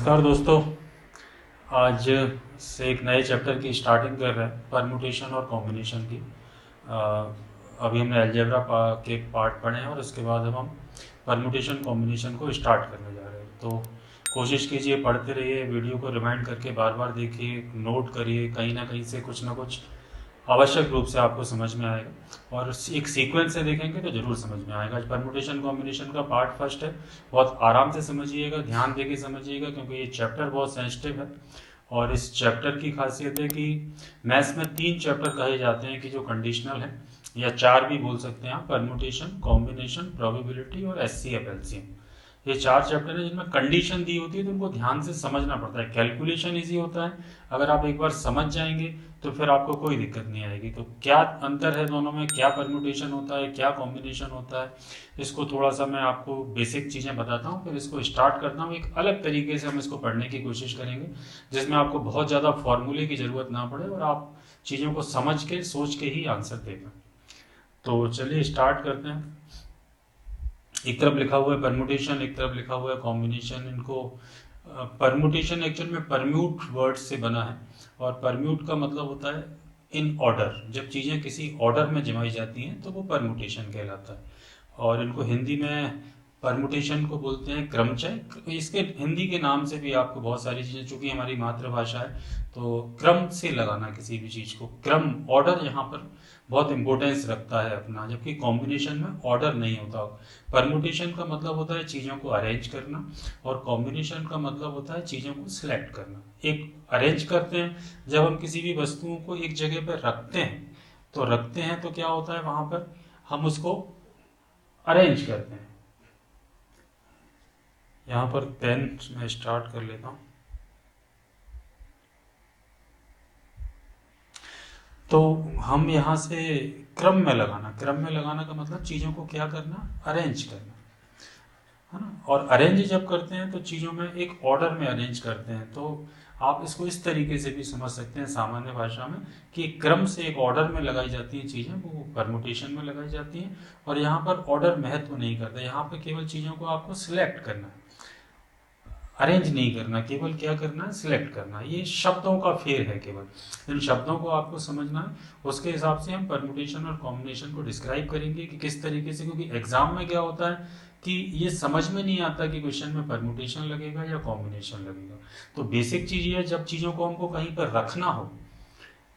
नमस्कार दोस्तों। आज से एक नए चैप्टर की स्टार्टिंग कर रहे हैं, परम्यूटेशन और कॉम्बिनेशन की। अभी हमने अलजेब्रा के पार्ट पढ़े हैं और उसके बाद अब हम परम्यूटेशन कॉम्बिनेशन को स्टार्ट करने जा रहे हैं। तो कोशिश कीजिए, पढ़ते रहिए, वीडियो को रिमाइंड करके बार बार देखिए, नोट करिए, कहीं ना कहीं से कुछ ना कुछ आवश्यक रूप से आपको समझ में आएगा और एक सीक्वेंस से देखेंगे तो जरूर समझ में आएगा। आज परम्यूटेशन कॉम्बिनेशन का पार्ट फर्स्ट है, बहुत आराम से समझिएगा, ध्यान देके समझिएगा, क्योंकि ये चैप्टर बहुत सेंसिटिव है। और इस चैप्टर की खासियत है कि मैथ्स में 3 चैप्टर कहे जाते हैं कि जो कंडीशनल है, या 4 भी बोल सकते हैं आप, परम्यूटेशन, कॉम्बिनेशन, प्रोबेबिलिटी और एचसीएफ एलसीएम। ये 4 चैप्टर है जिनमें कंडीशन दी होती है, तो उनको ध्यान से समझना पड़ता है। कैलकुलेशन इजी होता है, अगर आप एक बार समझ जाएंगे तो फिर आपको कोई दिक्कत नहीं आएगी। तो क्या अंतर है दोनों में, क्या परम्यूटेशन होता है, क्या कॉम्बिनेशन होता है, इसको थोड़ा सा मैं आपको बेसिक चीज़ें बताता हूँ, फिर इसको स्टार्ट करता हूँ। एक अलग तरीके से हम इसको पढ़ने की कोशिश करेंगे, जिसमें आपको बहुत ज़्यादा फॉर्मूले की ज़रूरत ना पड़े और आप चीज़ों को समझ के सोच के ही आंसर देगा। तो चलिए स्टार्ट करते हैं। एक तरफ लिखा हुआ है परम्यूटेशन, एक तरफ लिखा हुआ है कॉम्बिनेशन। इनको परम्यूटेशन एक्चुअल में परम्यूट वर्ड से बना है, और परम्यूट का मतलब होता है इन ऑर्डर। जब चीज़ें किसी ऑर्डर में जमाई जाती हैं तो वो परम्यूटेशन कहलाता है। और इनको हिंदी में परमुटेशन को बोलते हैं क्रमचय। इसके हिंदी के नाम से भी आपको बहुत सारी चीज़ें, चूंकि हमारी मातृभाषा है तो क्रम से लगाना किसी भी चीज़ को, क्रम, ऑर्डर यहाँ पर बहुत इंपॉर्टेंस रखता है अपना, जबकि कॉम्बिनेशन में ऑर्डर नहीं होता। परमुटेशन का मतलब होता है चीज़ों को अरेंज करना, और कॉम्बिनेशन का मतलब होता है चीज़ों को सिलेक्ट करना। एक अरेंज करते हैं, जब हम किसी भी वस्तुओं को एक जगह पर रखते हैं तो क्या होता है, वहाँ पर हम उसको अरेंज करते हैं। यहाँ पर पेन में स्टार्ट कर लेता हूँ। तो हम यहाँ से क्रम में लगाना का मतलब चीज़ों को क्या करना, अरेंज करना, है ना। और अरेंज जब करते हैं तो चीज़ों में एक ऑर्डर में अरेंज करते हैं। तो आप इसको इस तरीके से भी समझ सकते हैं सामान्य भाषा में, कि क्रम से एक ऑर्डर में लगाई जाती हैं चीज़ें, वो परमुटेशन में लगाई जाती हैं। और यहाँ पर ऑर्डर महत्व नहीं करता, यहाँ पर केवल चीज़ों को आपको सिलेक्ट करना है, अरेंज नहीं करना, केवल क्या करना है, सिलेक्ट करना है। ये शब्दों का फेर है, केवल इन शब्दों को आपको समझना है। उसके हिसाब से हम परमुटेशन और कॉम्बिनेशन को डिस्क्राइब करेंगे कि किस तरीके से, क्योंकि एग्जाम में क्या होता है कि ये समझ में नहीं आता कि क्वेश्चन में परमुटेशन लगेगा या कॉम्बिनेशन लगेगा। तो बेसिक चीज़ ये है, जब चीज़ों को हमको कहीं पर रखना हो,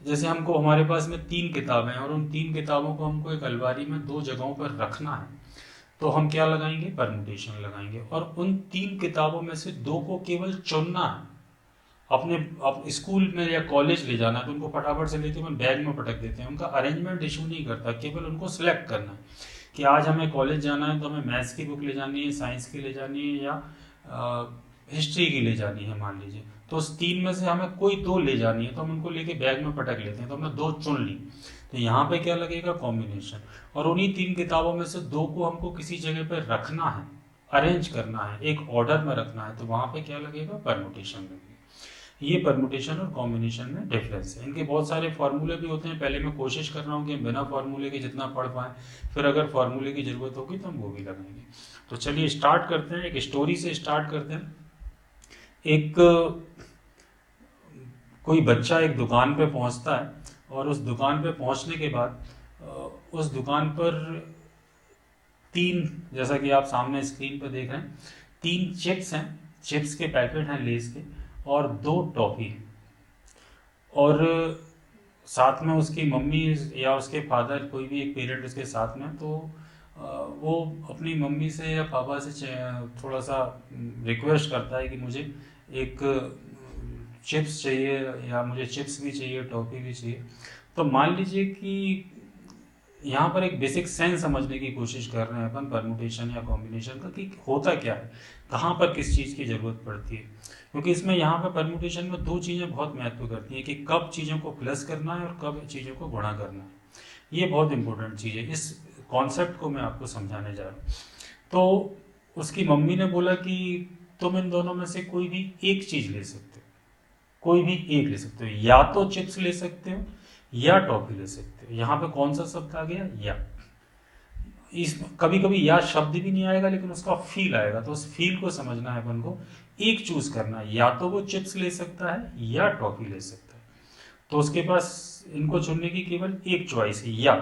जैसे हमको, हमारे पास में 3 किताबें हैं और उन 3 किताबों को हमको एक अलमारी में 2 जगहों पर रखना है, तो हम क्या लगाएंगे, परमुटेशन लगाएंगे। और उन 3 किताबों में से 2 को केवल चुनना है। स्कूल में या कॉलेज ले जाना है तो उनको फटाफट से लेके हम बैग में पटक देते हैं, उनका अरेंजमेंट इशू नहीं करता, केवल उनको सिलेक्ट करना है कि आज हमें कॉलेज जाना है तो हमें मैथ्स की बुक ले जानी है, साइंस की ले जानी है, या हिस्ट्री की ले जानी है मान लीजिए। तो उस 3 में से हमें कोई 2 ले जानी है, तो हम उनको लेके बैग में पटक लेते हैं, तो हमने 2 चुन ली। तो यहाँ पे क्या लगेगा, कॉम्बिनेशन। और उन्हीं 3 किताबों में से 2 को हमको किसी जगह पर रखना है, अरेंज करना है, एक ऑर्डर में रखना है, तो वहां पे क्या लगेगा, परमुटेशन लगेगा। ये परमुटेशन और कॉम्बिनेशन में डिफरेंस है। इनके बहुत सारे फॉर्मूले भी होते हैं, पहले मैं कोशिश कर रहा हूँ कि बिना फॉर्मूले के जितना पढ़ पाए, फिर अगर फॉर्मूले की जरूरत होगी तो हम वो भी लगाएंगे। तो चलिए स्टार्ट करते हैं, एक स्टोरी से स्टार्ट करते हैं। एक कोई बच्चा एक दुकान पे पहुंचता है, और उस दुकान पे पहुंचने के बाद उस दुकान पर 3, जैसा कि आप सामने स्क्रीन पर देख रहे हैं, 3 चिप्स हैं, चिप्स के पैकेट हैं लेस के, और 2 टॉफी हैं। और साथ में उसकी मम्मी या उसके फादर, कोई भी एक पेरेंट उसके साथ में, तो वो अपनी मम्मी से या पापा से थोड़ा सा रिक्वेस्ट करता है कि मुझे एक चिप्स चाहिए, या मुझे चिप्स भी चाहिए, टॉफी भी चाहिए। तो मान लीजिए कि यहाँ पर एक बेसिक सेंस समझने की कोशिश कर रहे हैं अपन परमुटेशन या कॉम्बिनेशन का, कि होता क्या है, कहाँ पर किस चीज़ की ज़रूरत पड़ती है। क्योंकि इसमें यहाँ पर परमुटेशन में 2 चीज़ें बहुत महत्व करती हैं, कि कब चीज़ों को प्लस करना है और कब चीज़ों को गुणा करना है। ये बहुत इंपॉर्टेंट चीज़ है, इस कॉन्सेप्ट को मैं आपको समझाने जा रहा हूँ। तो उसकी मम्मी ने बोला कि तुम इन दोनों में से कोई भी एक चीज़ ले सकते हो, कोई भी एक ले सकते हो, या तो चिप्स ले सकते हो या टॉफी ले सकते हो। यहाँ पे कौन सा शब्द आ गया, या। इस कभी कभी या शब्द भी नहीं आएगा, लेकिन उसका फील आएगा, तो उस फील को समझना है अपन को, एक चूज करना है, या तो वो चिप्स ले सकता है या टॉफी ले सकता है। तो उसके पास इनको चुनने की केवल एक चॉइस है, या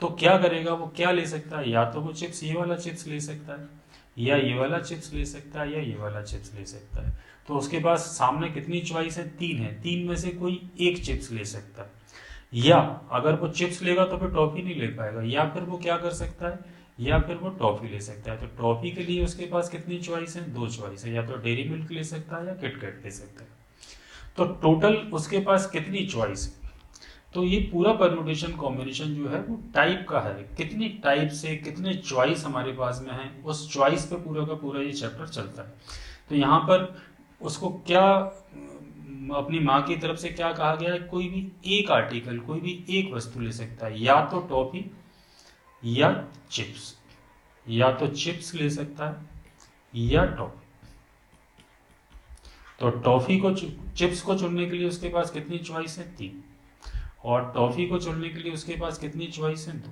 तो क्या करेगा, वो क्या ले सकता है, या तो वो चिप्स ये वाला चिप्स ले सकता है, या ये वाला चिप्स ले सकता है, या ये वाला चिप्स ले सकता है। तो उसके पास सामने कितनी चॉइस है, तीन है, तीन में से कोई एक चिप्स ले सकता है। या अगर वो चिप्स लेगा तो फिर टॉफी नहीं ले पाएगा, या फिर वो क्या कर सकता है, या फिर वो टॉफी ले सकता है। तो टॉफी के लिए उसके पास कितनी चॉइस है, दो चॉइस है, या तो डेयरी मिल्क ले सकता है या किटकैट ले सकता है। तो टोटल उसके पास कितनी चॉइस है। तो ये पूरा परम्यूटेशन कॉम्बिनेशन जो है वो टाइप का है, कितनी टाइप से कितने चॉइस हमारे पास में है, उस चॉइस पे पूरा का पूरा ये चैप्टर चलता है। तो यहाँ पर उसको क्या अपनी माँ की तरफ से क्या कहा गया है, कोई भी एक आर्टिकल, कोई भी एक वस्तु ले सकता है, या तो टॉफी या चिप्स, या तो चिप्स ले सकता है या टॉफी। तो टॉफी को चिप्स को चुनने के लिए उसके पास कितनी चॉइस है, तीन, और टॉफी को चुनने के लिए उसके पास कितनी चॉइस है, दो।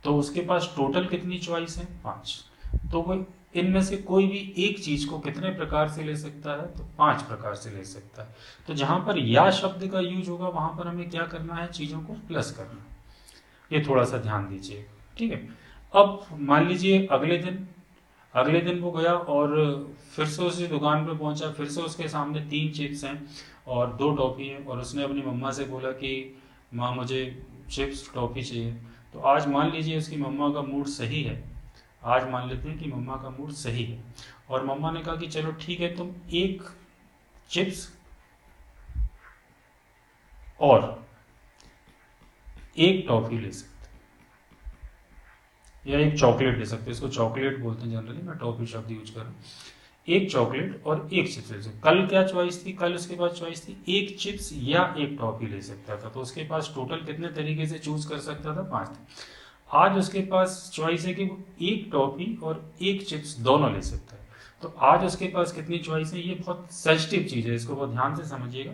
तो उसके पास टोटल कितनी चॉइस है, पांच। तो वो इनमें से कोई भी एक चीज को कितने प्रकार से ले सकता है, तो पांच प्रकार से ले सकता है। तो जहां पर या शब्द का यूज होगा वहां पर हमें क्या करना है, चीजों को प्लस करना है। ये थोड़ा सा ध्यान दीजिए, ठीक है। अब मान लीजिए अगले दिन वो गया और फिर से उसी दुकान पे पहुंचा, फिर से उसके सामने तीन चिप्स हैं और दो टॉफ़ी है, और उसने अपनी मम्मा से बोला कि माँ मुझे चिप्स टॉफ़ी चाहिए। तो आज मान लीजिए उसकी मम्मा का मूड सही है, आज मान लेते हैं कि मम्मा का मूड सही है, और मम्मा ने कहा कि चलो ठीक है, तुम एक चिप्स और एक टॉफ़ी ले सकते या एक चॉकलेट ले सकते, इसको चॉकलेट बोलते हैं जनरली, मैं टॉफ़ी शब्द यूज कर रहा हूँ। एक चॉकलेट और एक चिप्स ले सकते। कल क्या चॉइस थी, कल उसके पास चॉइस थी एक चिप्स या एक टॉफी ले सकता था, तो उसके पास टोटल कितने तरीके से चूज कर सकता था, पांच थे। आज उसके पास चॉइस है कि वो एक टॉफी और एक चिप्स दोनों ले सकता है। तो आज उसके पास कितनी चॉइस है, ये बहुत सेंसिटिव चीज है, इसको बहुत ध्यान से समझिएगा।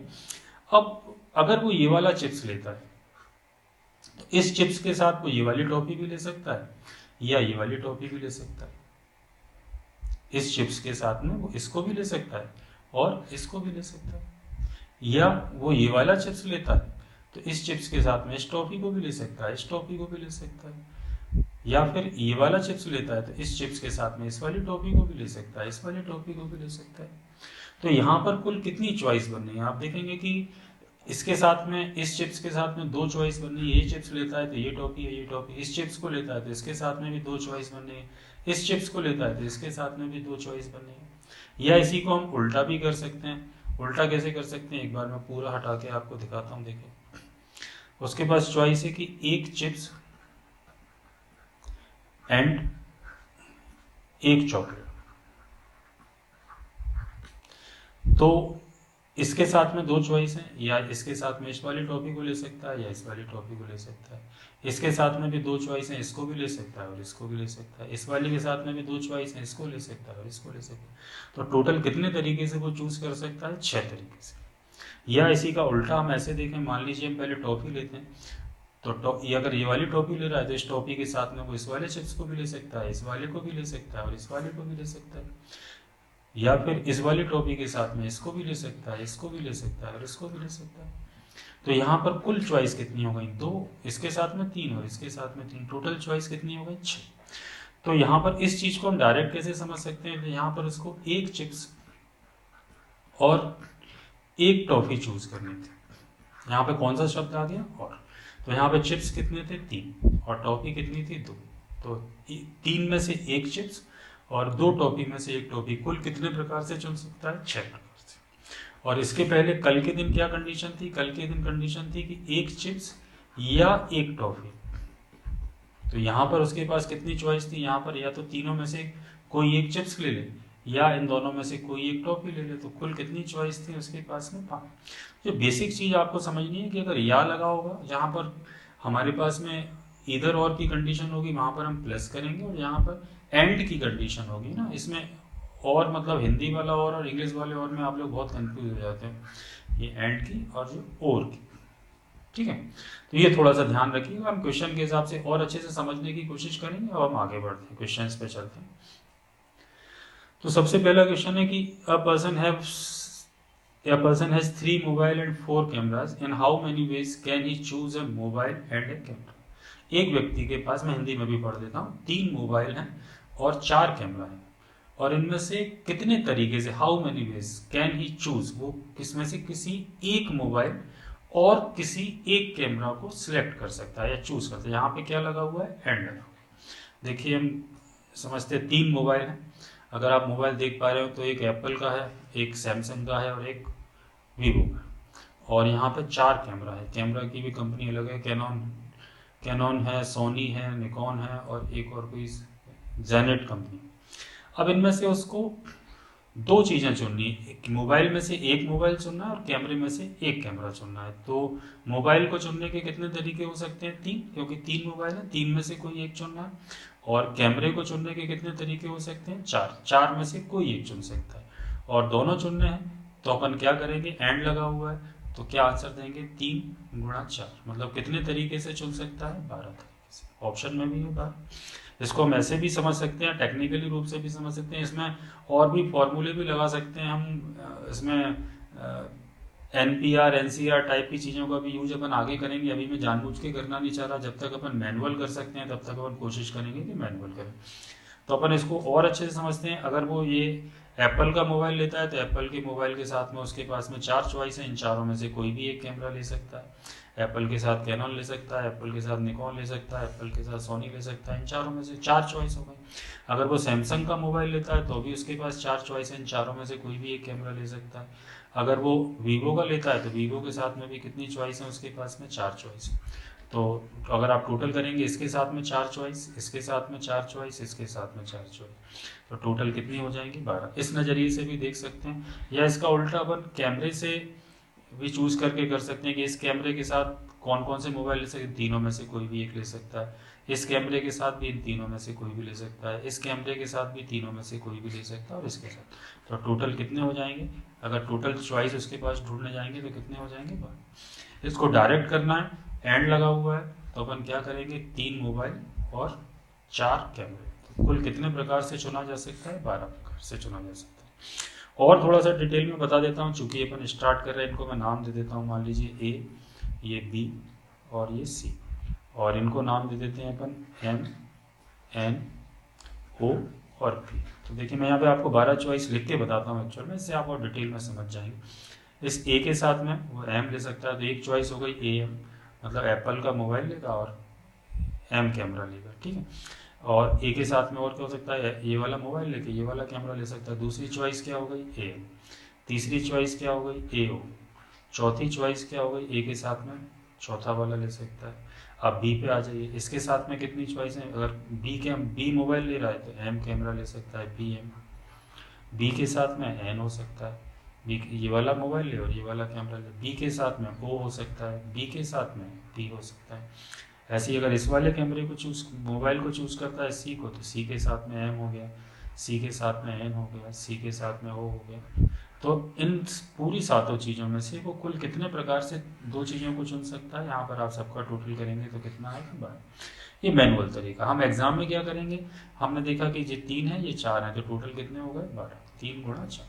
अब अगर वो ये वाला चिप्स लेता है तो इस चिप्स के साथ वो ये वाली टॉफी भी ले सकता है या ये वाली टॉफी भी ले सकता है। इस चिप्स के साथ में वो इसको भी ले सकता है और इसको भी ले सकता है, या वो ये वाला चिप्स लेता है तो इस चिप्स के साथ में इस टॉफी को भी ले सकता है, इस टॉफी को भी ले सकता है, या फिर ये वाला चिप्स लेता है तो इस चिप्स के साथ में इस वाली टॉफी को भी ले सकता है, इस वाली टॉफी को भी ले सकता है। तो यहाँ पर कुल कितनी चॉइस बन रही है, आप देखेंगे कि इसके साथ में इस चिप्स के साथ में दो चॉइस बन रही है, ये चिप्स लेता है तो ये टॉफी है, ये टॉफी, इस चिप्स को लेता है तो इसके साथ में भी दो चॉइस बन रही है, इस चिप्स को लेता है तो इसके साथ में भी दो चॉइस बन रही है। या इसी को हम उल्टा भी कर सकते हैं। उल्टा कैसे कर सकते हैं, एक बार मैं पूरा हटा के आपको दिखाता हूँ। देखिए उसके पास चॉइस है कि एक चिप्स एंड एक चॉकलेट, तो इसके साथ में दो चॉइस है, या इसके साथ में इस वाली टॉफी को ले सकता है या इस वाली टॉफी को ले सकता है। इसके साथ में भी दो चॉइस है, इसको भी ले सकता है और इसको भी ले सकता है। इस वाली के साथ में भी दो चॉइस है, इसको ले सकता है और इसको ले सकता है। तो टोटल कितने तरीके से वो चूज कर सकता है, 6 तरीके से। या इसी का उल्टा हम ऐसे देखें, मान लीजिए हम पहले टॉफी लेते हैं, तो ये अगर ये वाली टॉफी ले रहा है तो इस टॉफी के साथ में वो इस वाले चिप्स को भी ले सकता है, इस वाले को भी ले सकता है और इस वाले को भी ले सकता है, या फिर इस वाली टॉफी के साथ में इसको भी ले सकता है, इसको भी ले सकता है और इसको भी ले सकता है। तो यहाँ पर कुल चॉइस कितनी हो गई, दो, इसके साथ में तीन और इसके साथ में तीन, टोटल चॉइस कितनी हो गई, 6। तो यहाँ पर इस चीज को हम डायरेक्ट कैसे समझ सकते हैं, तो यहाँ पर उसको एक चिप्स और एक टॉफी चूज करनी थी। यहाँ पे कौन सा शब्द आ गया, और। तो यहाँ पे चिप्स कितने थे, 3, और टॉफी कितनी थी, 2। तो 3 में से एक चिप्स और 2 टॉफी में से एक टॉफी, कुल कितने प्रकार से चुन सकता है, 6 प्रकार से। और इसके पहले कल के दिन क्या कंडीशन थी, कल के दिन कंडीशन थी कि एक चिप्स या एक टॉफी। तो यहाँ पर उसके पास कितनी चॉइस थी, यहाँ पर या तो तीनों में से कोई एक चिप्स ले ले या इन दोनों में से कोई एक टॉफी ले ले। तो कुल कितनी चॉइस थी उसके पास में, 5। जो बेसिक चीज आपको समझनी है कि अगर या लगा होगा, जहाँ पर हमारे पास में इधर और की कंडीशन होगी वहां पर हम प्लस करेंगे, और यहाँ पर एंड की कंडीशन होगी ना, इसमें और मतलब हिंदी वाला और इंग्लिश वाले और में आप लोग बहुत कंफ्यूज हो जाते हैं, ये एंड की और जो और की, ठीक है। तो ये थोड़ा सा ध्यान रखिएगा, हम क्वेश्चन के हिसाब से और अच्छे से समझने की कोशिश करेंगे। अब हम आगे बढ़ते हैं, क्वेश्चन पे चलते हैं। तो सबसे पहला क्वेश्चन है कि a person has 3 mobile and 4 cameras. In how many ways can he choose a mobile and a camera? एक व्यक्ति के पास, मैं हिंदी में भी पढ़ देता हूँ, 3 मोबाइल हैं और 4 कैमरा हैं, और इनमें से कितने तरीके से, how many ways can he choose, वो किसमें से किसी एक मोबाइल और किसी एक कैमरा को सिलेक्ट कर सकता है या चूज करता है। यहाँ पे क्या लगा हुआ है, एंड लगा हुआ है। देखिए हम समझते हैं 3 मोबाइल हैं। अगर आप मोबाइल देख पा रहे हो तो एक एप्पल का है, एक सैमसंग का है और एक वीवो का। और यहाँ पे 4 कैमरा है। कैमरा की भी कंपनी अलग है, कैनॉन है, सोनी है, निकॉन है और एक और कोई जेनेट कंपनी। अब इनमें से उसको 2 चीज़ें चुननी है, मोबाइल में से एक मोबाइल चुनना है और कैमरे में से एक कैमरा चुनना है। तो मोबाइल को चुनने के कितने तरीके हो सकते हैं, 3, क्योंकि 3 मोबाइल है, 3 में से कोई एक चुनना है। और कैमरे को चुनने के कितने तरीके हो सकते हैं, 4 में से कोई एक चुन सकता है। और दोनों चुनने हैं तो अपन क्या करेंगे, एंड लगा हुआ है, तो क्या आंसर देंगे, 3 गुणा 4, मतलब कितने तरीके से चुन सकता है, 12 तरीके से। ऑप्शन में भी है 12। इसको हम ऐसे भी समझ सकते हैं, टेक्निकली रूप से भी समझ सकते हैं, इसमें और भी फॉर्मूले भी लगा सकते हैं हम। इसमें NPR NCR टाइप की चीज़ों का भी यूज अपन आगे करेंगे। अभी मैं जानबूझ के करना नहीं चाह रहा, जब तक अपन मैनुअल कर सकते हैं तब तक अपन कोशिश करेंगे कि मैनुअल करें। तो अपन इसको और अच्छे से समझते हैं। अगर वो ये एप्पल का मोबाइल लेता है तो एप्पल के मोबाइल के साथ में उसके पास में 4 चॉइस है, इन चारों में से कोई भी एक कैमरा ले सकता है। एप्पल के साथ कैनन ले सकता है, एप्पल के साथ निकॉन ले सकता है, एप्पल के साथ सोनी ले सकता है। इन चारों में से 4 चॉइस हो गई। अगर वो सैमसंग का मोबाइल लेता है तो भी उसके पास 4 चॉइस है, इन चारों में से कोई भी एक कैमरा ले सकता है। अगर वो वीवो का लेता है तो वीवो के साथ में भी कितनी चॉइस है उसके पास में, 4 चॉइस। तो अगर आप टोटल करेंगे, इसके साथ में 4 चॉइस, इसके साथ में 4 चॉइस, इसके साथ में 4 चॉइस, तो टोटल कितनी हो जाएंगी, 12। इस नज़रिए से भी देख सकते हैं, या इसका उल्टा अपन कैमरे से भी चूज करके कर सकते हैं कि इस कैमरे के साथ कौन कौन से मोबाइल ले सकते हैं, तीनों में से कोई भी एक ले सकता है। इस कैमरे के साथ भी इन तीनों में से कोई भी ले सकता है, इस कैमरे के साथ भी तीनों में से कोई भी ले सकता है, और इसके साथ। तो टोटल कितने हो जाएंगे, अगर टोटल चॉइस उसके पास ढूंढने जाएंगे तो कितने हो जाएंगे, 12। इसको डायरेक्ट करना है, एंड लगा हुआ है, तो अपन क्या करेंगे, 3 मोबाइल और 4 कैमरे, तो कुल कितने प्रकार से चुना जा सकता है, 12 प्रकार से चुना जा सकता है। और थोड़ा सा डिटेल में बता देता हूँ, चूंकि अपन स्टार्ट कर रहे हैं, इनको मैं नाम दे देता हूँ। मान लीजिए A, ये B और ये C, और इनको नाम दे देते हैं अपन M, N, O और P। तो देखिए मैं यहाँ पे आपको 12 चॉइस लिख के बताता हूँ एक्चुअल में, इससे आप और डिटेल में समझ जाएंगे। इस A के साथ में वो M ले सकता है, तो एक चॉइस हो गई AM, मतलब एप्पल का मोबाइल लेगा और M कैमरा लेगा, ठीक है। और ए के साथ में और क्या हो सकता है, ये वाला मोबाइल लेके ये वाला कैमरा ले सकता है। दूसरी चॉइस क्या हो गई, ए। तीसरी चॉइस क्या हो गई, AO। चौथी चॉइस क्या हो गई, ए के साथ में चौथा वाला ले सकता है। अब बी पे आ जाइए, इसके साथ में कितनी चॉइस है, अगर बी मोबाइल ले रहा है तो M कैमरा ले सकता है, BM। बी के साथ में N हो सकता है, बी ये वाला मोबाइल ले और ये वाला कैमरा ले। बी के साथ में O हो सकता है, बी के साथ में P हो सकता है। ऐसे ही अगर इस वाले कैमरे को मोबाइल को चूज़ करता है C को, तो C के साथ में M हो गया, C के साथ में N हो गया, C के साथ में O हो गया। तो इन पूरी 7 चीज़ों में से वो कुल कितने प्रकार से 2 चीज़ों को चुन सकता है, यहाँ पर आप सबका टोटल करेंगे तो कितना आएगा, 12। ये मैनुअल तरीका। हम एग्जाम में क्या करेंगे, हमने देखा कि ये 3 है ये 4 है, तो टोटल कितने हो गए, 12। 3 गुणा 4।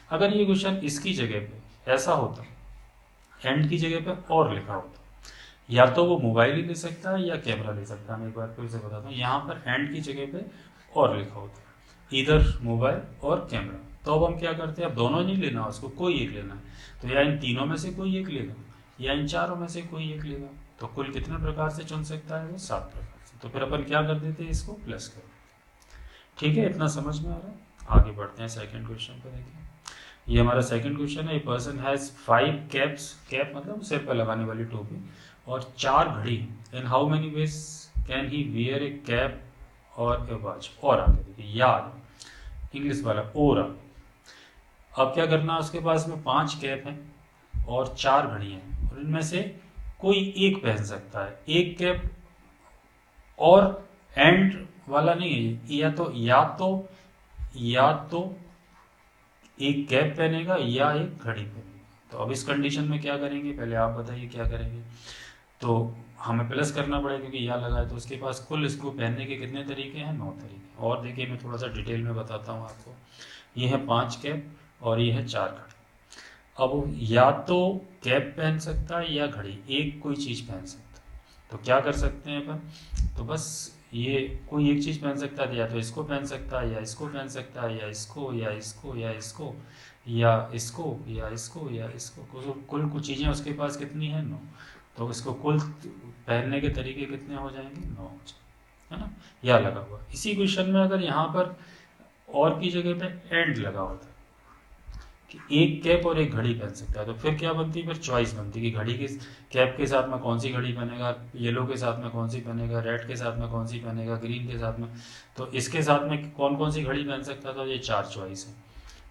अगर ये क्वेश्चन इसकी जगह पे ऐसा होता, एंड की जगह पे और लिखा होता, या तो वो मोबाइल ही ले सकता है या कैमरा ले सकता है। मैं एक बार फिर से बताता हूँ, यहाँ पर एंड की जगह पे और लिखा होता है, इधर मोबाइल और कैमरा। तो अब हम क्या करते हैं, अब दोनों नहीं लेना, उसको कोई एक लेना है। तो या इन तीनों में से कोई एक लेगा या इन चारों में से कोई एक लेगा। तो कुल कितने प्रकार से चुन सकता है, वो 7 प्रकार से। तो फिर अपन क्या कर देते हैं, इसको प्लस कर देते। ठीक है, इतना समझ में आ रहा है। आगे बढ़ते हैं सेकेंड क्वेश्चन पर। देखिए ये हमारा सेकंड क्वेश्चन है। A person has 5 caps, cap मतलब सिर पर लगाने वाली टोपी, और 4 घड़ी। इन how many ways can he wear A cap और ए वॉच। और आगे देखिए, याद इंग्लिश वाला ओरा। अब क्या करना है, उसके पास में 5 कैप हैं और 4 घड़ी हैं, और इनमें से कोई एक पहन सकता है। एक कैप और एंड वाला नहीं है ये, या तो एक कैप पहनेगा या एक घड़ी पहनेगा। तो अब इस कंडीशन में क्या करेंगे, पहले आप बताइए क्या करेंगे। तो हमें प्लस करना पड़ेगा क्योंकि या लगा है, तो उसके पास कुल इसको पहनने के कितने तरीके हैं, 9 तरीके। और देखिए मैं थोड़ा सा डिटेल में बताता हूँ आपको। ये है 5 कैप और ये है 4 घड़ी। अब वो या तो कैप पहन सकता है या घड़ी, एक कोई चीज़ पहन सकता है। तो क्या कर सकते हैं अपन, तो बस ये कोई एक चीज़ पहन सकता है, या तो इसको पहन सकता है या इसको पहन सकता है, या इसको या इसको या इसको या इसको या इसको या इसको। कुल कुछ चीज़ें उसके पास कितनी है, 9। तो इसको कुल पहनने के तरीके कितने हो जाएंगे, 9 हो जाएंगे, है ना। या लगा हुआ इसी क्वेश्चन में अगर यहाँ पर और की जगह पे एंड लगा होता कि एक कैप और एक घड़ी पहन सकता है, तो फिर क्या बनती, फिर चॉइस बनती कि घड़ी के कैप के साथ में कौन सी घड़ी पहनेगा, येलो के साथ में कौन सी पहनेगा, रेड के साथ में कौन सी पहनेगा, ग्रीन के साथ में। तो इसके साथ में कौन कौन सी घड़ी पहन सकता था, ये 4 चॉइस है।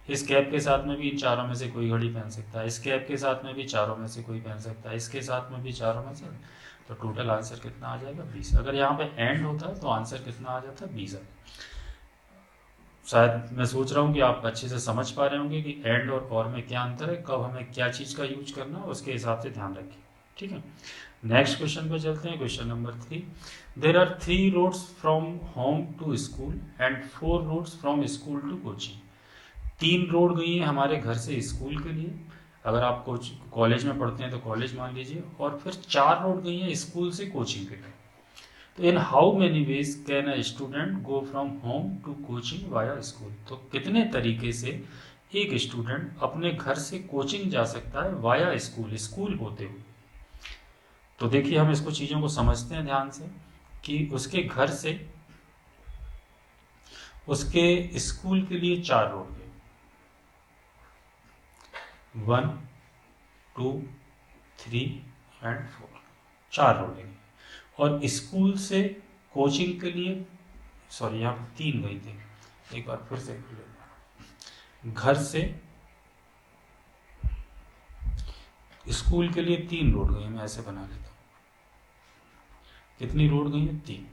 इस कैप के साथ में भी इन चारों में से कोई घड़ी पहन सकता है, इस कैप के साथ में भी चारों में से कोई पहन सकता है, इसके साथ में भी चारों में से। तो टोटल आंसर कितना आ जाएगा, 20। अगर यहाँ पे एंड होता तो आंसर कितना आ जाता, 20। शायद मैं सोच रहा हूँ कि आप अच्छे से समझ पा रहे होंगे कि एंड और में क्या अंतर है, कब हमें क्या चीज़ का यूज करना है, उसके हिसाब से ध्यान रखिए। ठीक है, नेक्स्ट क्वेश्चन पे चलते हैं। Question number 3, there are 3 roads from home to school and 4 roads from school to coaching. 3 road गई हैं हमारे घर से स्कूल के लिए, अगर आप कॉलेज में पढ़ते हैं तो कॉलेज मान लीजिए, और फिर 4 रोड गई हैं स्कूल से कोचिंग के लिए। तो in how many ways can a student go from home to coaching via school. तो कितने तरीके से एक स्टूडेंट अपने घर से कोचिंग जा सकता है वाया स्कूल, स्कूल होते हुए। तो देखिए हम इसको चीज़ों को समझते हैं ध्यान से कि उसके घर से उसके स्कूल के लिए 4 रोड गए, 1 2 3 एंड 4, 4 रोड गए। और स्कूल से कोचिंग के लिए, सॉरी यहाँ पर 3 गई थी, एक बार फिर से घर से स्कूल के लिए 3 रोड गई, मैं ऐसे बना लेता हूँ। कितनी रोड गई है, 3।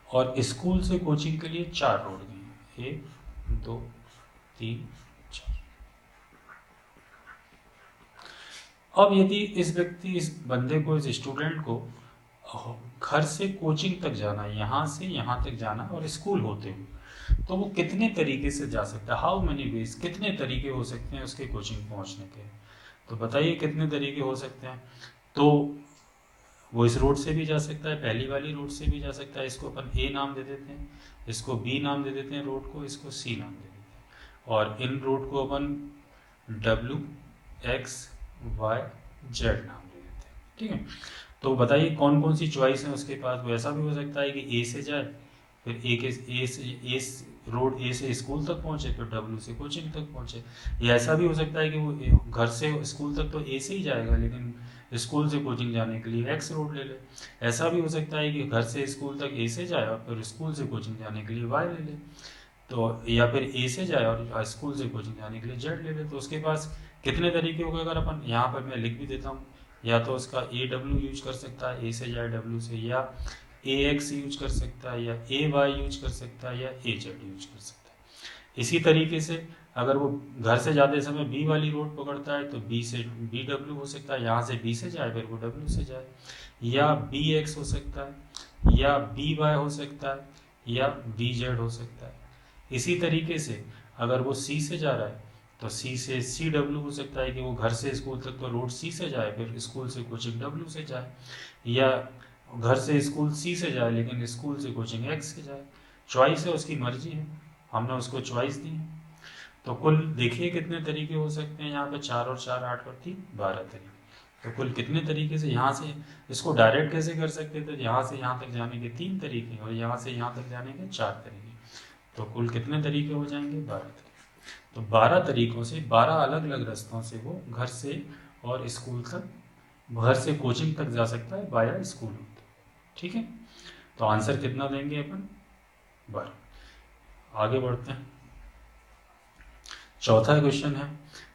और स्कूल से कोचिंग के लिए 4 रोड गई हैं, 1 2 3 4। अब यदि इस व्यक्ति, इस बंदे को, इस स्टूडेंट को घर से कोचिंग तक जाना है, यहाँ से यहाँ तक जाना है और स्कूल होते हुए, तो वो कितने तरीके से जा सकता है, हाउ मेनी वेज, कितने तरीके हो सकते हैं उसके कोचिंग पहुँचने के। तो बताइए कितने तरीके हो सकते हैं। तो वो इस रोड से भी जा सकता है, पहली वाली रोड से भी जा सकता है, इसको अपन ए नाम दे देते हैं, इसको बी नाम दे देते हैं रोड को, इसको सी नाम दे देते हैं, और इन रोड को अपन डब्ल्यू एक्स वाई जेड नाम दे देते हैं। ठीक है, तो बताइए कौन कौन सी चॉइस है उसके पास। वो ऐसा भी हो सकता है कि ए से जाए, फिर ए रोड ए से स्कूल तक पहुंचे, फिर डब्ल्यू से कोचिंग तक पहुंचे। या ऐसा भी हो सकता है कि वो घर से स्कूल तक तो ए से ही जाएगा, लेकिन स्कूल से कोचिंग जाने के लिए एक्स रोड ले ले। ऐसा भी हो सकता है कि घर से स्कूल तक ए से जाए और फिर स्कूल से कोचिंग जाने के लिए वाई ले ले। तो या फिर ए से जाए और स्कूल से कोचिंग जाने के लिए जेड ले ले। तो उसके पास कितने तरीके हो गए, अगर अपन यहाँ पर मैं लिख भी देता हूँ, या तो उसका ए डब्ल्यू यूज कर सकता है, ए से जाए डब्ल्यू से, या ए एक्स यूज कर सकता है, या ए वाई यूज कर सकता है, या ए जेड यूज कर सकता है। इसी तरीके से अगर वो घर से जाते समय बी वाली रोड पकड़ता है तो बी से बी डब्ल्यू हो सकता है, यहाँ से बी से जाए फिर वो डब्ल्यू से जाए, या बी एक्स हो सकता है, या बी वाई हो सकता है, या बी जेड हो सकता है। इसी तरीके से अगर वो सी से जा रहा है तो सी से सी डब्ल्यू हो सकता है कि वो घर से स्कूल तक तो रोड सी से जाए, फिर स्कूल से कोचिंग डब्ल्यू से जाए, या घर से स्कूल सी से जाए लेकिन स्कूल से कोचिंग एक्स से जाए। चॉइस है, उसकी मर्जी है, हमने उसको चॉइस दी। तो कुल देखिए कितने तरीके हो सकते हैं, यहाँ पे 4 और 4 8 और 3 12 तरीके। तो कुल कितने तरीके से, यहाँ से इसको डायरेक्ट कैसे कर सकते थे, यहाँ से यहाँ तक जाने के 3 तरीके और यहाँ से यहाँ तक जाने के 4 तरीके। तो कुल कितने तरीके हो जाएंगे, 12 तरीके। तो 12 तरीकों से, 12 अलग अलग रास्तों से वो घर से और स्कूल तक, घर से कोचिंग तक जा सकता है बाया स्कूल। ठीक है, तो आंसर कितना देंगे अपन, 12। आगे बढ़ते हैं, चौथा क्वेश्चन है,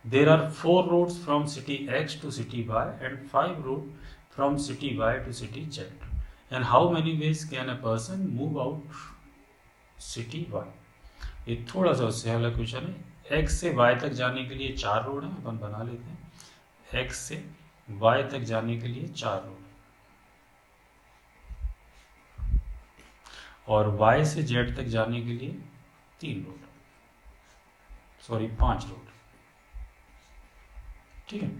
there are 4 roads from city X to city Y and 5 road from city Y to city Z, and how many ways can a person move out city Y. ये थोड़ा सा उससे अलग क्वेश्चन है। एक्स से Y तक जाने के लिए 4 रोड हैं, अपन बना लेते हैं। एक्स से वाई तक जाने के लिए 4 रोड, और y से z तक जाने के लिए 3 रोड, सॉरी 5 रोड। ठीक है,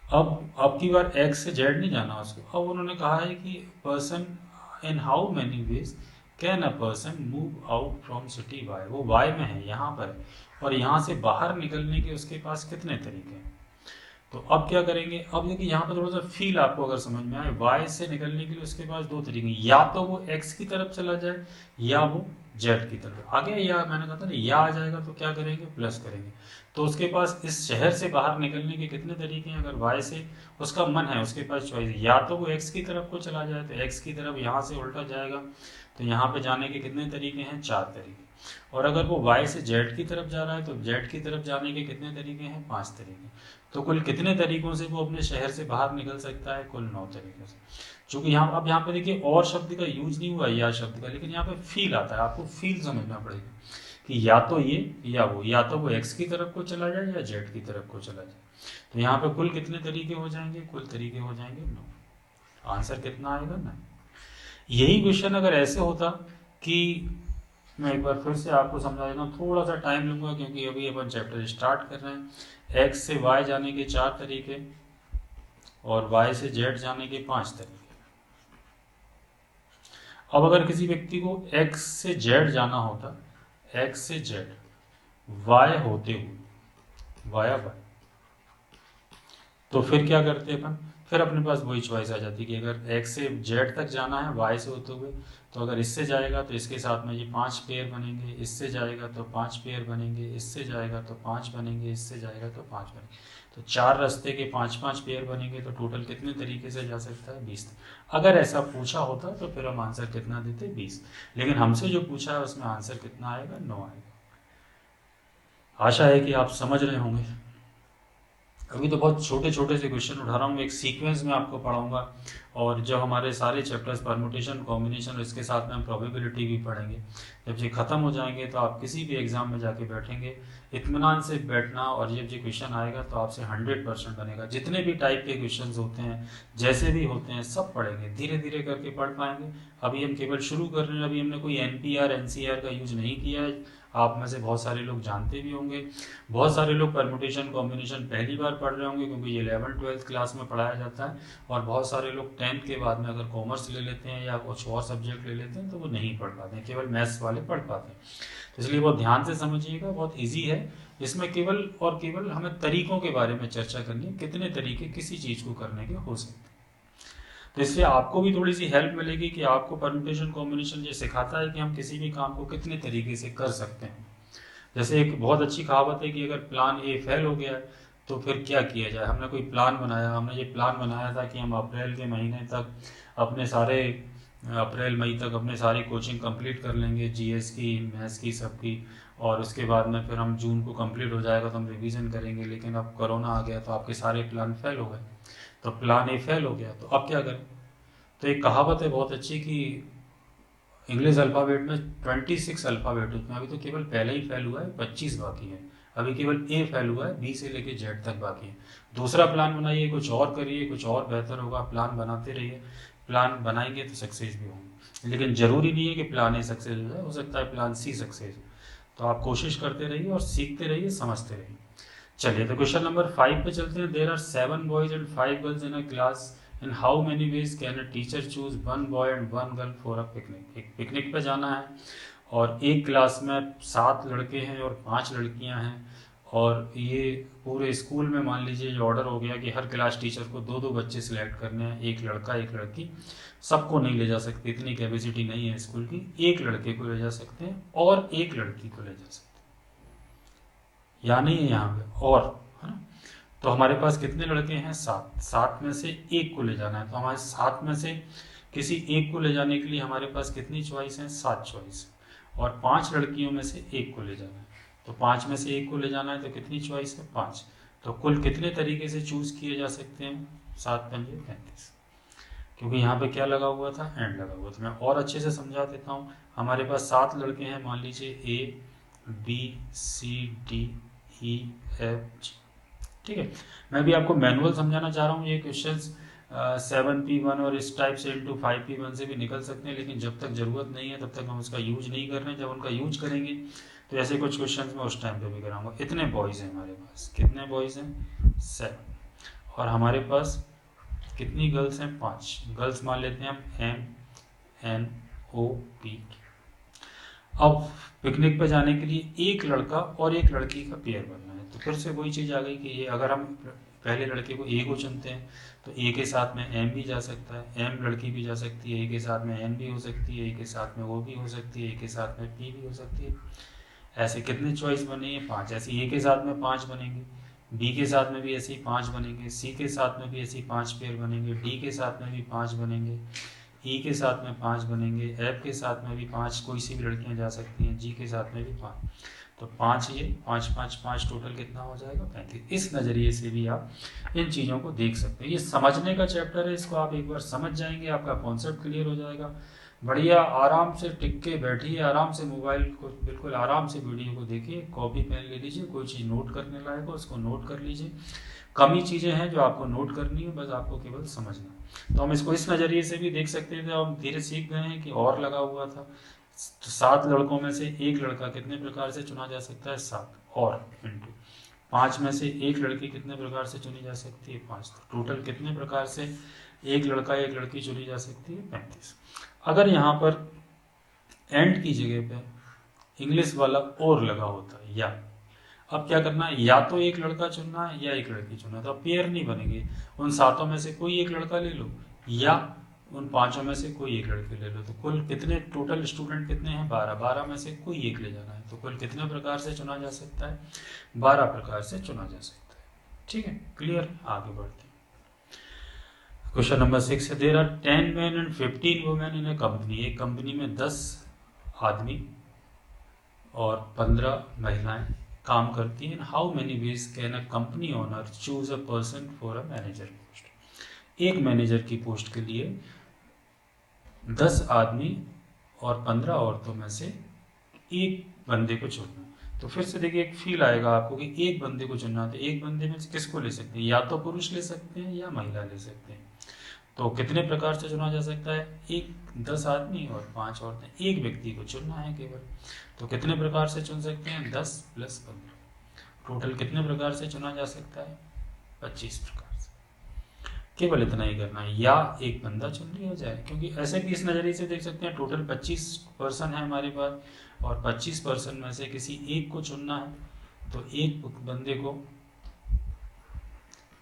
अब की बार एक्स से जेड नहीं जाना उसको। अब उन्होंने कहा है कि person in how many ways can a person move out from city Y, वो वाई में है, यहाँ पर है, और यहाँ से बाहर निकलने के उसके पास कितने तरीके हैं। तो अब क्या करेंगे, अब देखिए यहाँ पर थोड़ा सा फील आपको अगर समझ में आए, वाई से निकलने के लिए उसके पास 2 तरीके, या तो वो एक्स की तरफ चला जाए या वो जेड की तरफ आ गया, या मैंने कहा था ना या आ जाएगा तो क्या करेंगे, प्लस करेंगे। तो उसके पास इस शहर से बाहर निकलने के कितने तरीके हैं, अगर वाई से उसका मन है, उसके पास चॉइस, या तो वो एक्स की तरफ को चला जाए तो एक्स की तरफ यहाँ से उल्टा जाएगा, तो यहाँ पे जाने के कितने तरीके हैं, 4 तरीके। और अगर वो वाई से जेड की तरफ जा रहा है तो जेड की तरफ जाने के कितने तरीके हैं, 5 तरीके। तो कुल कितने तरीकों से वो अपने शहर से बाहर निकल सकता है, कुल 9 तरीकों से। चूंकि यहाँ अब यहाँ पे देखिए और शब्द का यूज नहीं हुआ या शब्द का, लेकिन यहाँ पे फील आता है, आपको फील समझना पड़ेगा कि या तो ये या तो वो एक्स की तरफ को चला जाए या जेड की तरफ को चला जाए। तो यहाँ पे कुल कितने तरीके हो जाएंगे, कुल तरीके हो जाएंगे 9। आंसर कितना आएगा, 9। यही क्वेश्चन अगर ऐसे होता कि, मैं एक बार फिर से आपको समझा देता हूँ, थोड़ा सा टाइम लूंगा क्योंकि अभी अपन चैप्टर स्टार्ट कर रहे हैं। एक्स से वाई जाने के 4 तरीके और वाई से जेड जाने के 5 तरीके। अब अगर किसी व्यक्ति को एक्स से जेड जाना होता, एक्स से जेड वाई होते हुए, वाया वाई, तो फिर क्या करते अपन, फिर अपने पास वही चॉइस आ जाती कि अगर एक्स से जेड तक जाना है वाई से होते हुए, तो अगर इससे जाएगा तो इसके साथ में ये 5 पेयर बनेंगे, इससे जाएगा तो 5 पेयर बनेंगे, इससे जाएगा तो 5 बनेंगे, इससे जाएगा तो 5 बनेंगे। तो 4 रास्ते के 5-5 पेयर बनेंगे, तो टोटल कितने तरीके से जा सकता है, 20। अगर ऐसा पूछा होता तो फिर हम आंसर कितना देते, 20। लेकिन हमसे जो पूछा है उसमें आंसर कितना आएगा, 9 आएगा। आशा है कि आप समझ रहे होंगे। अभी तो बहुत छोटे छोटे से क्वेश्चन उठा रहा हूँ, एक सीक्वेंस में आपको पढ़ाऊंगा, और जब हमारे सारे चैप्टर्स परमुटेशन कॉम्बिनेशन, इसके साथ में हम प्रोबेबिलिटी भी पढ़ेंगे। जब ये खत्म हो जाएंगे तो आप किसी भी एग्जाम में जाके बैठेंगे, इत्मीनान से बैठना, और जब ये क्वेश्चन आएगा तो आपसे 100% बनेगा। जितने भी टाइप के क्वेश्चन होते हैं, जैसे भी होते हैं, सब पढ़ेंगे, धीरे धीरे करके पढ़ पाएंगे। अभी हम केवल शुरू कर रहे हैं, अभी हमने कोई NPR NCR का यूज नहीं किया है। आप में से बहुत सारे लोग जानते भी होंगे, बहुत सारे लोग परमुटेशन कॉम्बिनेशन पहली बार पढ़ रहे होंगे क्योंकि ये 11th-12th क्लास में पढ़ाया जाता है, और बहुत सारे लोग 10th के बाद में अगर कॉमर्स ले लेते हैं या कुछ और सब्जेक्ट ले लेते हैं तो वो नहीं पढ़ पाते हैं, केवल मैथ्स वाले पढ़ पाते हैं। तो इसलिए बहुत ध्यान से समझिएगा, बहुत ईजी है। इसमें केवल और केवल हमें तरीकों के बारे में चर्चा करनी है, कितने तरीके किसी चीज़ को करने के हो सकते हैं। तो इससे आपको भी थोड़ी सी हेल्प मिलेगी कि आपको परम्यूटेशन कॉम्बिनेशन ये सिखाता है कि हम किसी भी काम को कितने तरीके से कर सकते हैं। जैसे एक बहुत अच्छी कहावत है कि अगर प्लान ए फेल हो गया है तो फिर क्या किया जाए। हमने कोई प्लान बनाया, हमने ये प्लान बनाया था कि हम अप्रैल के महीने तक अपने सारे अप्रैल मई तक अपने सारी कोचिंग कंप्लीट कर लेंगे, जीएस की, मैथ्स की, सबकी, और उसके बाद में फिर हम जून को कंप्लीट हो जाएगा तो हम रिवीजन करेंगे। लेकिन अब कोरोना आ गया तो आपके सारे प्लान फेल हो गए, तो प्लान ए फेल हो गया, तो अब क्या करें। तो एक कहावत है बहुत अच्छी कि इंग्लिश अल्फ़ाबेट में 26 अल्फ़ाबेट होते हैं, अभी तो केवल पहला ही फेल हुआ है, 25 बाकी है। अभी केवल ए फेल हुआ है, बी से लेके जेड तक बाकी है। दूसरा प्लान बनाइए, कुछ और करिए, कुछ और बेहतर होगा। प्लान बनाते रहिए, प्लान बनाएंगे तो सक्सेस भी होंगे। लेकिन ज़रूरी नहीं है कि प्लान ए सक्सेस हो जाए, हो सकता है प्लान सी सक्सेस हो। तो आप कोशिश करते रहिए और सीखते रहिए, समझते रहिए। चलिए तो क्वेश्चन नंबर 5 पे चलते हैं। There are 7 boys and 5 girls in a class, in how many ways can a teacher choose 1 boy and 1 girl for a picnic. एक पिकनिक पे जाना है और एक क्लास में 7 लड़के हैं और 5 लड़कियां हैं, और ये पूरे स्कूल में मान लीजिए ये ऑर्डर हो गया कि हर क्लास टीचर को 2-2 बच्चे सिलेक्ट करने हैं, एक लड़का एक लड़की। सबको नहीं ले जा सकते, इतनी कैपेसिटी नहीं है स्कूल की। एक लड़के को ले जा सकते हैं और एक लड़की को ले जा सकते हैं, या नहीं है यहाँ पे, और है ना। तो हमारे पास कितने लड़के हैं, 7। 7 में से एक को ले जाना है, तो हमारे 7 में से किसी एक को ले जाने के लिए हमारे पास कितनी चॉइस है, 7 चॉइस। और 5 लड़कियों में से एक को ले जाना है, तो 5 में से एक को ले जाना है तो कितनी चॉइस है, 5। तो कुल कितने तरीके से चूज किए जा सकते हैं, 7×5 = 35। क्योंकि यहाँ पे क्या लगा हुआ था, एंड लगा हुआ था। मैं और अच्छे से समझा देता हूँ। हमारे पास 7 लड़के हैं, मान लीजिए ABCDEFG। ठीक है, मैं भी आपको मैनुअल समझाना चाह रहा हूँ। ये क्वेश्चंस 7p1 और इस टाइप से इंटू 5p1 से भी निकल सकते हैं, लेकिन जब तक ज़रूरत नहीं है तब तक हम उसका यूज नहीं कर रहे हैं। जब उनका यूज करेंगे तो ऐसे कुछ क्वेश्चन मैं उस टाइम पे भी कराऊंगा। इतने बॉयज़ हैं हमारे पास, कितने बॉयज़ हैं? 7। और हमारे पास कितनी गर्ल्स हैं? 5। गर्ल्स मान लेते हैं हम MNOP। अब पिकनिक पे जाने के लिए एक लड़का और एक लड़की का पेयर बनना है, तो फिर से वही चीज़ आ गई कि ये अगर हम पहले लड़के को ए को चुनते हैं तो ए के साथ में एम भी जा सकता है, एम लड़की भी जा सकती है, ए के साथ में एन भी हो सकती है, ए के साथ में ओ भी हो सकती है, ए के साथ में पी भी हो सकती है। ऐसे कितने चॉइस बने हैं? 5। ऐसे ए के साथ में 5 बनेंगे, बी के साथ में भी ऐसे ही 5 बनेंगे, सी के साथ में भी ऐसे ही 5 पेयर बनेंगे, डी के साथ में भी 5 बनेंगे, ई के साथ में 5 बनेंगे, एफ के साथ में भी 5, कोई सी भी लड़कियां जा सकती हैं, जी के साथ में भी 5। तो 5 ये 5 5 5 टोटल कितना हो जाएगा? 35। इस नज़रिए से भी आप इन चीज़ों को देख सकते हैं। ये समझने का चैप्टर है, इसको आप एक बार समझ जाएंगे, आपका कॉन्सेप्ट क्लियर हो जाएगा। बढ़िया आराम से टिक के बैठिए, आराम से मोबाइल को बिल्कुल आराम से वीडियो को देखिए, कॉपी पेन ले लीजिए, कोई चीज़ नोट करने लायक हो उसको नोट कर लीजिए। कमी चीज़ें हैं जो आपको नोट करनी है, बस आपको केवल समझना। तो हम इसको इस नज़रिए से भी देख सकते हैं। तो हम धीरे सीख गए हैं कि और लगा हुआ था, तो 7 लड़कों में से एक लड़का कितने प्रकार से चुना जा सकता है? 7 और इंटू 5 में से एक लड़की कितने प्रकार से चुनी जा सकती है? 5। तो टोटल कितने प्रकार से एक लड़का एक लड़की चुनी जा सकती है? 35। अगर यहाँ पर एंड की जगह पे इंग्लिश वाला और लगा होता है या, अब क्या करना है? या तो एक लड़का चुनना है या एक लड़की चुनना है, तो अब पेयर नहीं बनेंगे। उन 7 में से कोई एक लड़का ले लो या उन 5 में से कोई एक लड़की ले लो। तो कुल कितने टोटल स्टूडेंट कितने हैं? 12। 12 में से कोई एक ले जाना है, तो कुल कितने प्रकार से चुना जा सकता है? 12 प्रकार से चुना जा सकता है। ठीक है, क्लियर? आगे बढ़ते हैं। क्वेश्चन नंबर 6 है, there are 10 men and 15 women in a company. एक कंपनी में 10 आदमी और 15 महिलाएं काम करती हैं। How many ways can a company owner choose a person for a manager post. एक मैनेजर की पोस्ट के लिए 10 आदमी और 15 औरतों में से एक बंदे को चुनना। तो फिर से देखिए, एक फील आएगा आपको कि एक बंदे को चुनना है, तो एक बंदे में से किसको ले सकते हैं? या तो पुरुष ले सकते हैं या महिला ले सकते हैं। तो कितने प्रकार से चुना जा सकता है? 10 आदमी और 5 औरतें, एक व्यक्ति को चुनना है केवल। तो कितने प्रकार से चुन सकते हैं? 10 + 15। टोटल कितने प्रकार से चुना जा सकता है? 25 प्रकार से। केवल इतना ही करना है, या एक बंदा चुन लिया जाए, क्योंकि ऐसे भी इस नज़रिए से देख सकते हैं टोटल 25 पर्सन है हमारे पास, और 25 पर्सन में से किसी एक को चुनना है, तो एक बंदे को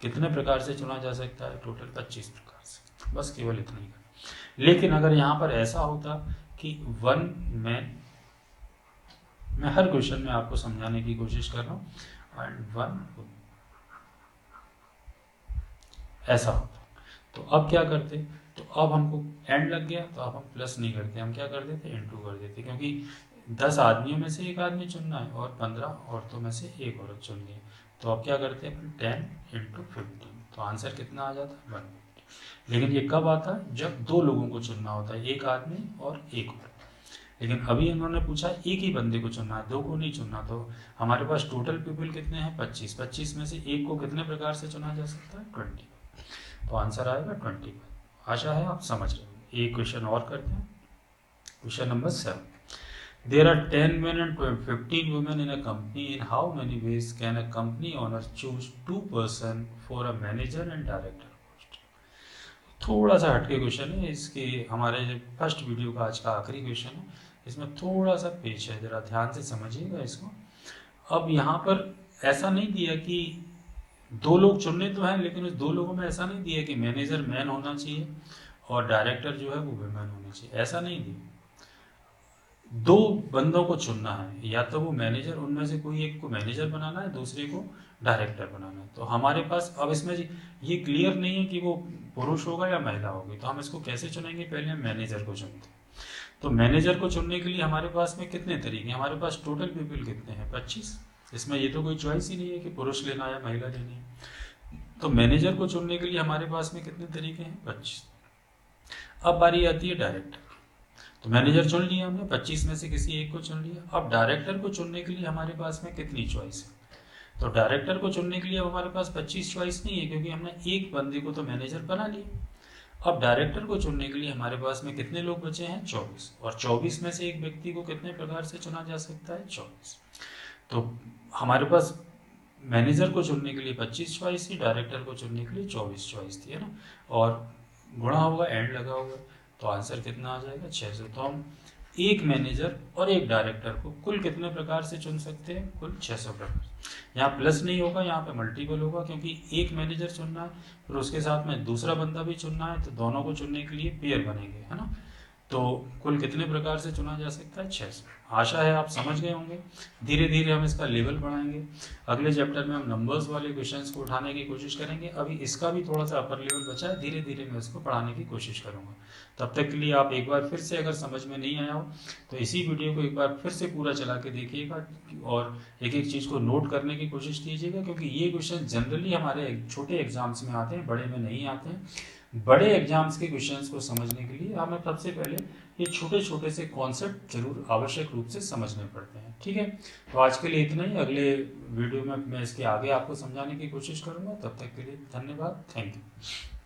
कितने प्रकार से चुना जा सकता है? टोटल 25 प्रकार से। बस केवल इतना ही करना। लेकिन अगर यहाँ पर ऐसा होता कि 1 मैन, मैं हर क्वेश्चन में आपको समझाने की कोशिश कर रहा हूँ, एंड 1 ऐसा होता, तो अब क्या करते? तो अब हमको एंड लग गया, तो अब हम प्लस नहीं करते, हम क्या कर देते? इनटू कर देते, क्योंकि 10 आदमियों में से एक आदमी चुनना है और 15 औरतों में से एक औरत चुननी है। तो अब क्या करते हैं? 10 × 15। तो आंसर कितना आ जाता है? 1। लेकिन ये कब आता है? जब 2 लोगों को चुनना होता है, एक आदमी और एक औरत। लेकिन अभी इन्होंने पूछा एक ही बंदे को चुनना है, 2 को नहीं चुनना। तो हमारे पास टोटल पीपल कितने हैं? 25। 25 में से एक को कितने प्रकार से चुना जा सकता है? 20। तो आंसर आएगा 20। आशा है आप समझ रहे हो। एक क्वेश्चन और करते हैं। Question number 7, there are 10 men and 15 women in a company. In how many ways can a company owner choose 2 person for a manager and director post? थोड़ा सा हटके क्वेश्चन है, इसके हमारे फर्स्ट वीडियो का आज का आखिरी क्वेश्चन है, इसमें थोड़ा सा पेच है, जरा ध्यान से समझिएगा इसको। अब यहाँ पर ऐसा नहीं दिया कि 2 लोग चुनने तो हैं, लेकिन उस 2 लोगों में ऐसा नहीं दिया कि मैनेजर मैन होना चाहिए और डायरेक्टर जो है वो वुमेन होनी चाहिए, ऐसा नहीं दिया। 2 बंदों को चुनना है, या तो वो मैनेजर, उनमें से कोई एक को मैनेजर बनाना है, दूसरे को डायरेक्टर बनाना है। तो हमारे पास अब इसमें ये क्लियर नहीं है कि वो पुरुष होगा या महिला होगी, तो हम इसको कैसे चुनेंगे? पहले हम मैनेजर को चुनते हैं। तो मैनेजर को चुनने के लिए हमारे पास में कितने तरीके हैं? हमारे पास टोटल पीपल कितने हैं? 25। इसमें ये तो कोई चॉइस ही नहीं है कि पुरुष लेना या महिला लेनी है। तो मैनेजर को चुनने के लिए हमारे पास में कितने तरीके हैं? 25। अब बारी आती है डायरेक्टर। तो मैनेजर चुन लिया हमने, 25 में से किसी एक को चुन लिया। अब डायरेक्टर को चुनने के लिए हमारे पास में कितनी चॉइस है? तो डायरेक्टर को चुनने के लिए अब हमारे पास 25 चॉइस नहीं है, क्योंकि हमने एक बंदे को तो मैनेजर बना लिया। अब डायरेक्टर को चुनने के लिए हमारे पास में कितने लोग बचे हैं? 24। और 24 में से एक व्यक्ति को कितने प्रकार से चुना जा सकता है? 24। तो हमारे पास मैनेजर को चुनने के लिए 25 चॉइस थी, डायरेक्टर को चुनने के लिए 24 चॉइस थी, है ना। और गुणा होगा, एंड लगा हुआ है, तो आंसर कितना आ जाएगा? 600। तो हम एक मैनेजर और एक डायरेक्टर को कुल कितने प्रकार से चुन सकते हैं? कुल 600 प्रकार। यहाँ प्लस नहीं होगा, यहाँ पे मल्टीपल होगा, क्योंकि एक मैनेजर चुनना है फिर उसके साथ में दूसरा बंदा भी चुनना है, तो दोनों को चुनने के लिए पेयर बनेंगे, है ना। तो कुल कितने प्रकार से चुना जा सकता है? 600। आशा है आप समझ गए होंगे। धीरे धीरे हम इसका लेवल बढ़ाएंगे। अगले चैप्टर में हम नंबर्स वाले क्वेश्चंस को उठाने की कोशिश करेंगे। अभी इसका भी थोड़ा सा अपर लेवल बचा है, धीरे धीरे मैं इसको पढ़ाने की कोशिश करूंगा। तब तक के लिए आप एक बार फिर से, अगर समझ में नहीं आया हो तो इसी वीडियो को एक बार फिर से पूरा चला के देखिएगा और एक एक चीज़ को नोट करने की कोशिश कीजिएगा, क्योंकि ये क्वेश्चन जनरली हमारे छोटे एग्जाम्स में आते हैं, बड़े में नहीं आते हैं। बड़े एग्जाम्स के क्वेश्चंस को समझने के लिए हमें सबसे पहले ये छोटे छोटे से कॉन्सेप्ट जरूर आवश्यक रूप से समझने पड़ते हैं। ठीक है, तो आज के लिए इतना ही। अगले वीडियो में मैं इसके आगे आपको समझाने की कोशिश करूंगा। तब तक के लिए धन्यवाद। Thank you.